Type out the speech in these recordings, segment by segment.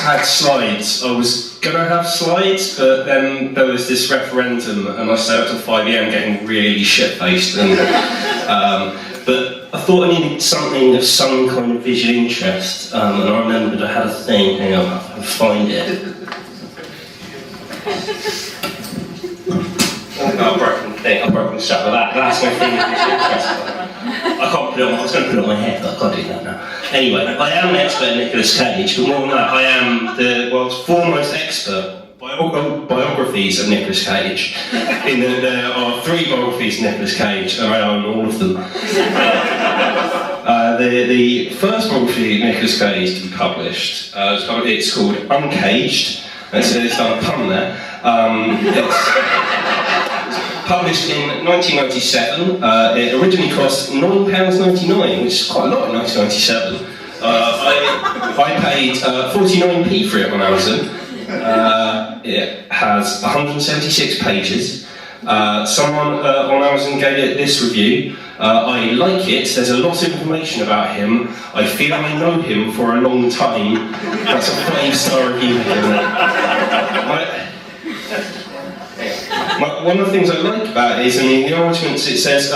had slides. I was going to have slides, but then there was this referendum, and I stayed up till 5 AM getting really shit-faced. But I thought I needed something of some kind of visual interest, and I remembered I had a thing. Hang on, I'll find it. I've broken the strap of that. That's my thing of visual interest. I can't put it on, I was going to put it on my head, but I can't do that now. Anyway, I am an expert in Nicolas Cage, but more than that, I am the world's foremost expert biographies of Nicolas Cage. There are 3 biographies of Nicolas Cage, and I own all of them. The first biography of Nicolas Cage to be published, it's called Uncaged, and it's done a pun there. It's published in 1997. It originally cost £9.99, which is quite a lot in 1997. I paid 49p for it on Amazon. It has 176 pages. Someone on Amazon gave it this review. I like it, there's a lot of information about him. I feel I know him for a long time. That's a 5-star review. One of the things I like about it is in the arguments it says,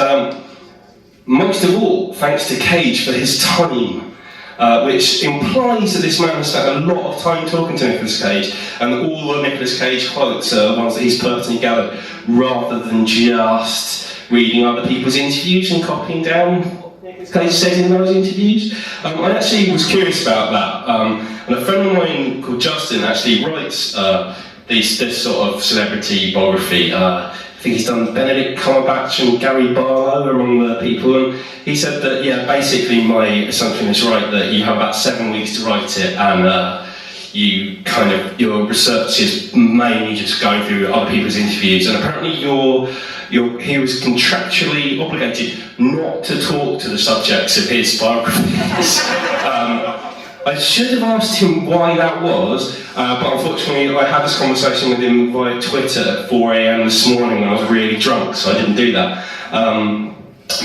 most of all, thanks to Cage for his time, which implies that this man has spent a lot of time talking to Nicolas Cage, and all the Nicolas Cage quotes are ones that he's personally gathered, rather than just reading other people's interviews and copying down what Nicolas Cage said in those interviews. I actually was curious about that, and a friend of mine called Justin actually writes this sort of celebrity biography. I think he's done Benedict Cumberbatch and Gary Barlow among the people, and he said that, yeah, basically my assumption is right, that you have about 7 weeks to write it, and your research is mainly just going through other people's interviews, and apparently he was contractually obligated not to talk to the subjects of his biographies. I should have asked him why that was, but unfortunately I had this conversation with him via Twitter at 4 AM this morning when I was really drunk, so I didn't do that.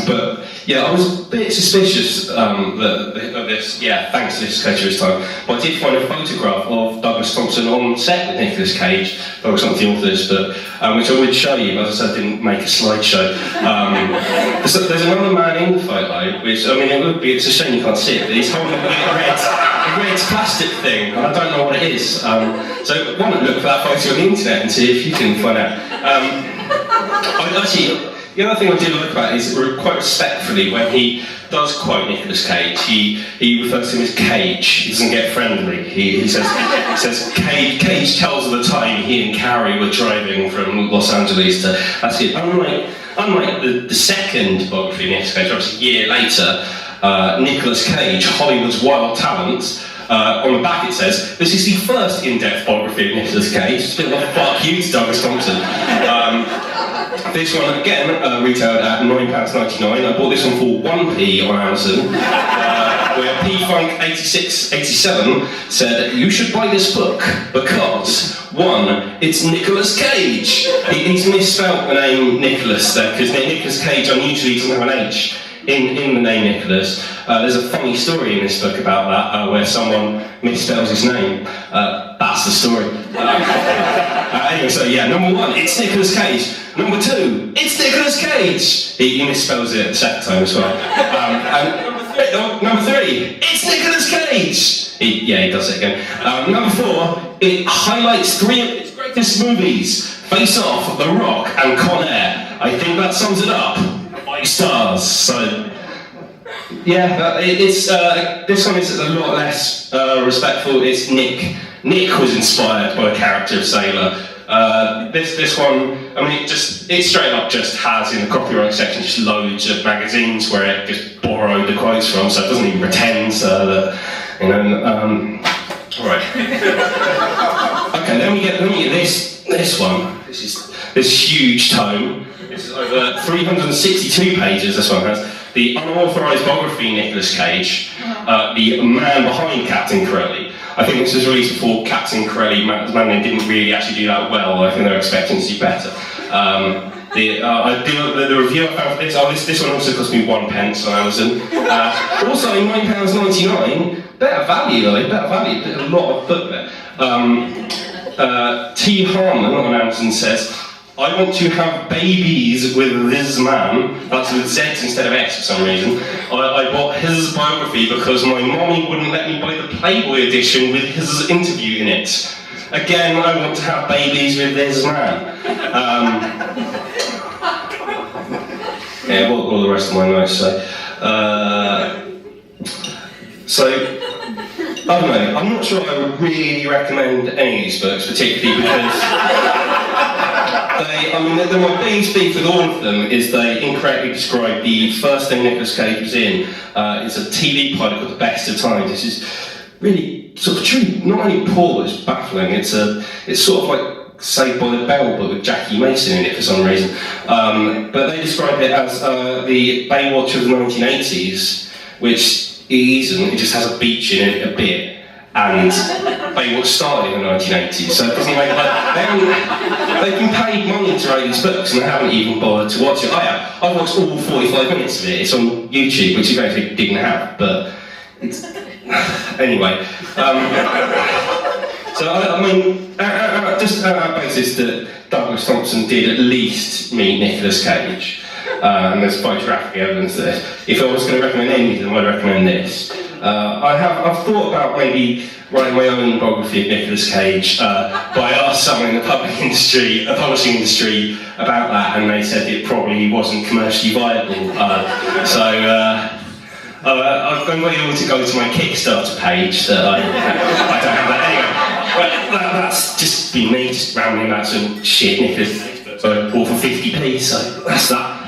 But yeah, I was a bit suspicious of this, thanks to Nicolas Cage for his time. But I did find a photograph of Douglas Thompson on set with Nicolas Cage. I was not the author of this book, which I would show you, but as I said, I didn't make a slideshow. There's another man in the photo, which, I mean, it's a shame you can't see it, but he's holding a red plastic thing, and I don't know what it is. So why not look for that photo on the internet and see if you can find out. The other thing I do like about it is quite respectfully when he does quote Nicolas Cage, he refers to him as Cage. He doesn't get friendly. He says Cage tells of the time he and Carrie were driving from Los Angeles to. That's it. Unlike the second biography of Nicolas Cage, obviously a year later, Nicolas Cage, Hollywood's Wild Talent. On the back it says, this is the first in-depth biography of Nicolas Cage. It's a bit like a fuck you to Douglas Thompson. This one, again, retailed at £9.99. I bought this one for 1p on Amazon, where P-Funk8687 said, you should buy this book because, 1, it's Nicolas Cage. He's misspelt the name Nicholas there, because Nicolas Cage unusually doesn't have an H in the name Nicholas. There's a funny story in this book about that, where someone misspells his name. That's the story. Anyway, so yeah, number 1, it's Nicolas Cage. Number 2, it's Nicolas Cage. He misspells it the second time as well. And number 3, it's Nicolas Cage. He does it again. Number 4, it highlights 3 of its greatest movies: Face Off, The Rock, and Con Air. I think that sums it up. 5 stars. So yeah, it's this one is a lot less respectful. It's Nick. Nick was inspired by the character of Sailor. This one, I mean, it straight up just has in the copyright section just loads of magazines where it just borrowed the quotes from, so it doesn't even pretend that, you know. Right. Okay, let me get this one. This huge tome. It's over 362 pages. This one has the unauthorised biography of Nicolas Cage, the man behind Captain Corelli. I think this was released before Captain Corelli. Man didn't really actually do that well. I think they're expecting to do better. The review I found for this one also cost me 1 pence on Amazon. Also £9.99, better value though, better value, a lot of book there. T. Harmon on Amazon says, I want to have babies with this man, that's with Z instead of S for some reason. I bought his biography because my mommy wouldn't let me buy the Playboy edition with his interview in it. Again, I want to have babies with this man. Yeah, what will the rest of my notes say? So, I don't know, I'm not sure I would really recommend any of these books, particularly because my biggest beef with all of them is they incorrectly describe the first thing Nicolas Cage was in. It's a TV pilot called The Best of Times. This is really sort of truly not only poor, it's baffling. It's sort of like Saved by the Bell, but with Jackie Mason in it for some reason. But they describe it as the Baywatch of the 1980s, which it isn't. It just has a beach in it a bit. And Baywatch started in the 1980s, so it doesn't make they've been paid money to write these books and they haven't even bothered to watch it. I've watched all 45 minutes of it. It's on YouTube, which you actually didn't have, but it's anyway. So just on that basis that Douglas Thompson did at least meet Nicolas Cage, and there's photographic evidence that if I was going to recommend any of them, I'd recommend this. I've thought about maybe writing my own biography of Nicolas Cage, but I asked someone in the publishing industry about that, and they said it probably wasn't commercially viable. I'm able to go to my Kickstarter page that I don't have that anyway. But that's just been me just rambling about some shit Nicolas, so all for 50p, so that's that.